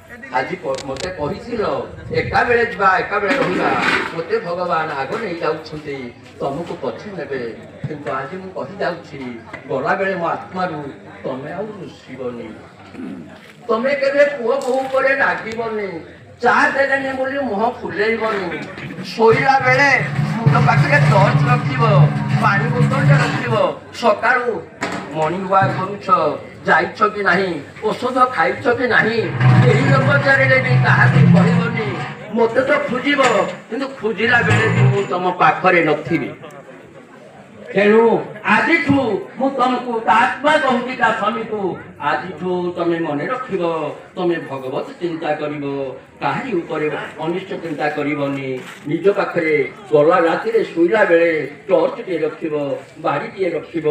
ଆଜି ମତେ କହିଥିଲ ଏକା ବେଳେ ଯିବା ଏକା ବେଳେ ରହିବା, ମତେ ଭଗବାନ ଆଗ ନେଇ ଯାଉଛନ୍ତି, ତମକୁ ପଛେ ନେବେ। କିନ୍ତୁ ଆଜି ମୁଁ କହିଯାଉଛି, ଗଲାବେଳେ ମୋ ଆତ୍ମାରୁ ତମେ ଆଉ ରୁଷିବନି, ତମେ କେବେ ପୁଅ ବୋହୂ ପରେ ରାଗିବନି, ଚା ଦେଲେନି ବୋଲି ମୁହଁ ଫୁଲେଇବନି, ଶୋଇଲା ବେଳେ ମୁଣ୍ଡ ପାଖରେ ଟର୍ଚ୍ଚ ରଖିବ, ପାଣି ବୋତଲଟେ ରଖିବ, ସକାଳୁ ମର୍ଣ୍ଣିଂ ୱାକ୍ କରୁଛ, ଯାଇଛ କି ନାହିଁ, ଔଷଧ ଖାଇଛ କି ନାହିଁ, ଏହି ପଚାରିଲେ ବି କାହାକୁ କହିବନି। ମୋତେ ତ ଖୋଜିବ, କିନ୍ତୁ ଖୋଜିଲା ବେଳେ ବି ମୁଁ ତମ ପାଖରେ ନଥିବି। ତେଣୁ ଆଜିଠୁ ମୁଁ ତମକୁ ତା ଆତ୍ମା କହୁଛି, ତା ସ୍ୱାମୀକୁ, ଆଜିଠୁ ତମେ ମନେ ରଖିବ, ତମେ ଭଗବତ ଚିନ୍ତା କରିବ, କାହାରି ଉପରେ ଅନିଷ୍ଟ ଚିନ୍ତା କରିବନି। ନିଜ ପାଖରେ ଗଲା ରାତିରେ ଶୋଇଲା ବେଳେ ଟର୍ଚ୍ଚଟିଏ ରଖିବ, ବାଡ଼ିଟିଏ ରଖିବ,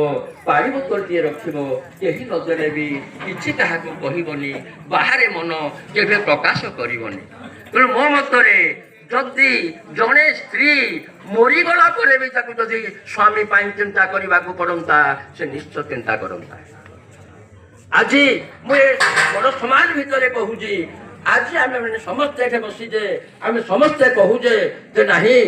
ପାଣି ବୋତଲଟିଏ ରଖିବ, କେହି ନଦେଲେ ବି କିଛି କାହାକୁ କହିବନି, ବାହାରେ ମନ କେବେ ପ୍ରକାଶ କରିବନି। ତେଣୁ ମୋ ମତରେ ଯଦି ଜଣେ ସ୍ତ୍ରୀ ମରିଗଲା ପରେ ବି ତାକୁ ଯଦି ସ୍ୱାମୀ ପାଇଁ ଚିନ୍ତା କରିବାକୁ ପଡ଼ନ୍ତା, ସେ ନିଶ୍ଚୟ ଚିନ୍ତା କରନ୍ତା। ଆଜି ମୁଁ ଏ ବଡ଼ ସମାଜ ଭିତରେ କହୁଛି, ଆଜି ଆମେ ମାନେ ସମସ୍ତେ ଏଠି ବସିଛେ, ଆମେ ସମସ୍ତେ କହୁଛେ ଯେ ନାହିଁ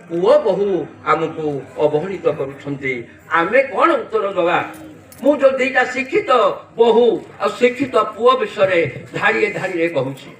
ପୁଅ ବୋହୂ ଆମକୁ ଅବହେଳିତ କରୁଛନ୍ତି, ଆମେ କ'ଣ ଉତ୍ତର ଦେବା? ମୁଁ ଯୋଉ ଦିଟା ଶିକ୍ଷିତ ବୋହୂ ଆଉ ଶିକ୍ଷିତ ପୁଅ ବିଷୟରେ ଧାଡ଼ିଏ ଧାଡ଼ିଏ କହୁଛି।